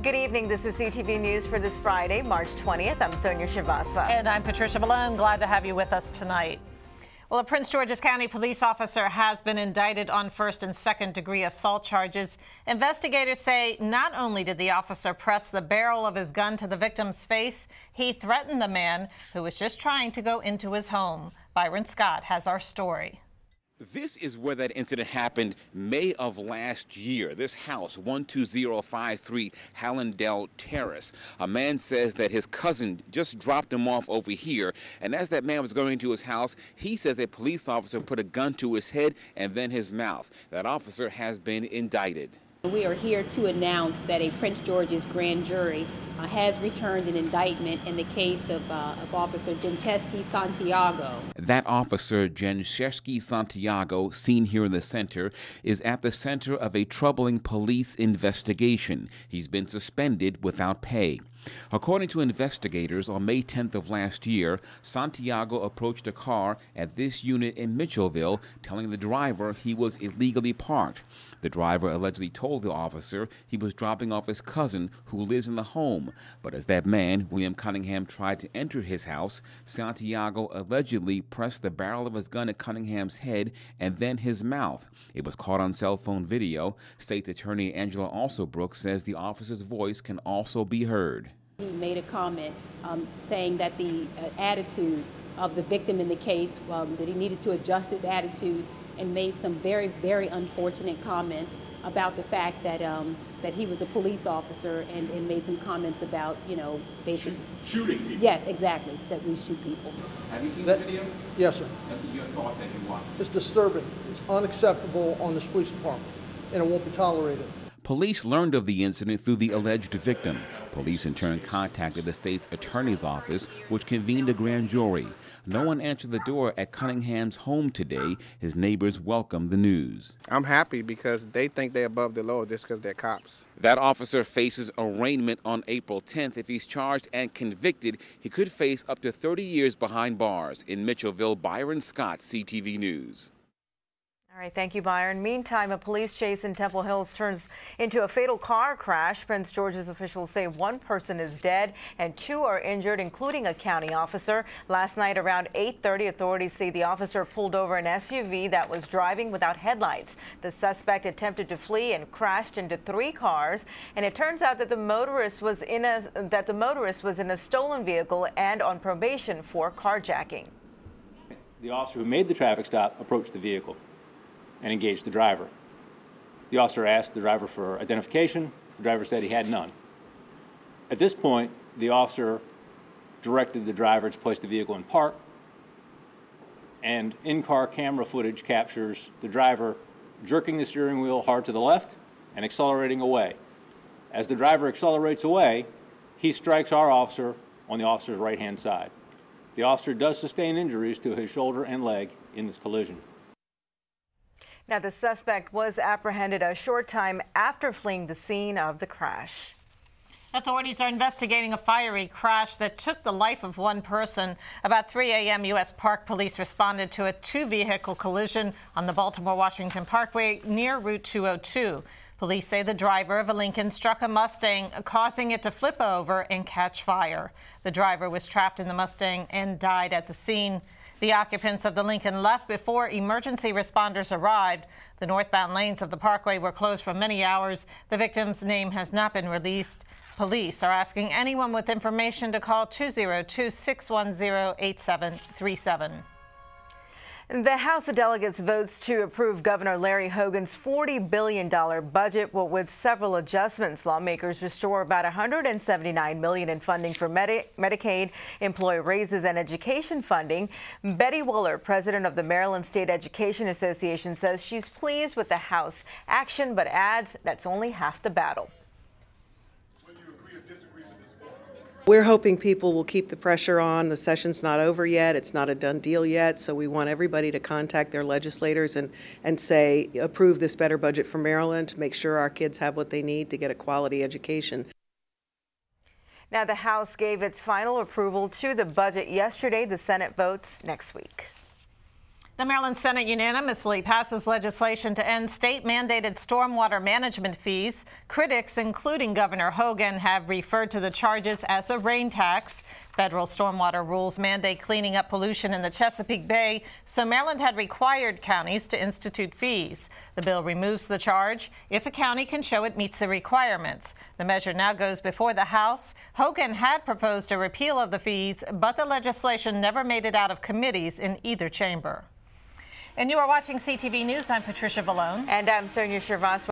Good evening. This is CTV News for this Friday, March 20th. I'm Sonia Srivastava. And I'm Patricia Malone. Glad to have you with us tonight. Well, a Prince George's County police officer has been indicted on first and second degree assault charges. Investigators say not only did the officer press the barrel of his gun to the victim's face, he threatened the man who was just trying to go into his home. Byron Scott has our story. This is where that incident happened May of last year. This house, 12053 Hallandale Terrace. A man says that his cousin just dropped him off over here, and as that man was going into his house, he says a police officer put a gun to his head and then his mouth. That officer has been indicted. We are here to announce that a Prince George's grand jury has returned an indictment in the case of Officer Gencheski Santiago. That officer, Gencheski Santiago, seen here in the center, is at the center of a troubling police investigation. He's been suspended without pay. According to investigators, on May 10th of last year, Santiago approached a car at this unit in Mitchellville, telling the driver he was illegally parked. The driver allegedly told the officer he was dropping off his cousin who lives in the home. But as that man, William Cunningham, tried to enter his house, Santiago allegedly pressed the barrel of his gun at Cunningham's head and then his mouth. It was caught on cell phone video. State Attorney Angela Alsobrook says the officer's voice can also be heard. He made a comment saying that the attitude of the victim in the case, that he needed to adjust his attitude, and made some very, very unfortunate comments about the fact that that he was a police officer, and made some comments about, you know, basically Shooting people. Yes, exactly, that we shoot people. Have you seen the video? Yes, sir. Your thoughts as you watch? It's disturbing. It's unacceptable on this police department, and it won't be tolerated. Police learned of the incident through the alleged victim. Police in turn contacted the state's attorney's office, which convened a grand jury. No one answered the door at Cunningham's home today. His neighbors welcomed the news. I'm happy because they think they're above the law just because they're cops. That officer faces arraignment on April 10th. If he's charged and convicted, he could face up to 30 years behind bars. In Mitchellville, Byron Scott, CTV News. All right, thank you, Byron. Meantime, a police chase in Temple Hills turns into a fatal car crash. Prince George's officials say one person is dead and two are injured, including a county officer. Last night around 8:30, authorities say the officer pulled over an SUV that was driving without headlights. The suspect attempted to flee and crashed into three cars, and it turns out that the motorist was in a stolen vehicle and on probation for carjacking. The officer who made the traffic stop approached the vehicle and engaged the driver. The officer asked the driver for identification. The driver said he had none. At this point, the officer directed the driver to place the vehicle in park, and in-car camera footage captures the driver jerking the steering wheel hard to the left and accelerating away. As the driver accelerates away, he strikes our officer on the officer's right-hand side. The officer does sustain injuries to his shoulder and leg in this collision. Now, the suspect was apprehended a short time after fleeing the scene of the crash. Authorities are investigating a fiery crash that took the life of one person. About 3 a.m., U.S. Park Police responded to a two-vehicle collision on the Baltimore-Washington Parkway near Route 202. Police say the driver of a Lincoln struck a Mustang, causing it to flip over and catch fire. The driver was trapped in the Mustang and died at the scene. The occupants of the Lincoln left before emergency responders arrived. The northbound lanes of the Parkway were closed for many hours. The victim's name has not been released. Police are asking anyone with information to call 202-610-8737. The House of Delegates votes to approve Governor Larry Hogan's $40 billion budget, with several adjustments. Lawmakers restore about $179 million in funding for Medicaid, employee raises, and education funding. Betty Wooler, president of the Maryland State Education Association, says she's pleased with the House action, but adds that's only half the battle. We're hoping people will keep the pressure on. The session's not over yet. It's not a done deal yet. So we want everybody to contact their legislators and say, approve this better budget for Maryland, make sure our kids have what they need to get a quality education. Now, the House gave its final approval to the budget yesterday. The Senate votes next week. The Maryland Senate unanimously passes legislation to end state-mandated stormwater management fees. Critics, including Governor Hogan, have referred to the charges as a rain tax. Federal stormwater rules mandate cleaning up pollution in the Chesapeake Bay, so Maryland had required counties to institute fees. The bill removes the charge if a county can show it meets the requirements. The measure now goes before the House. Hogan had proposed a repeal of the fees, but the legislation never made it out of committees in either chamber. And you are watching CTV News. I'm Patricia Vallone. And I'm Sonia Shervas.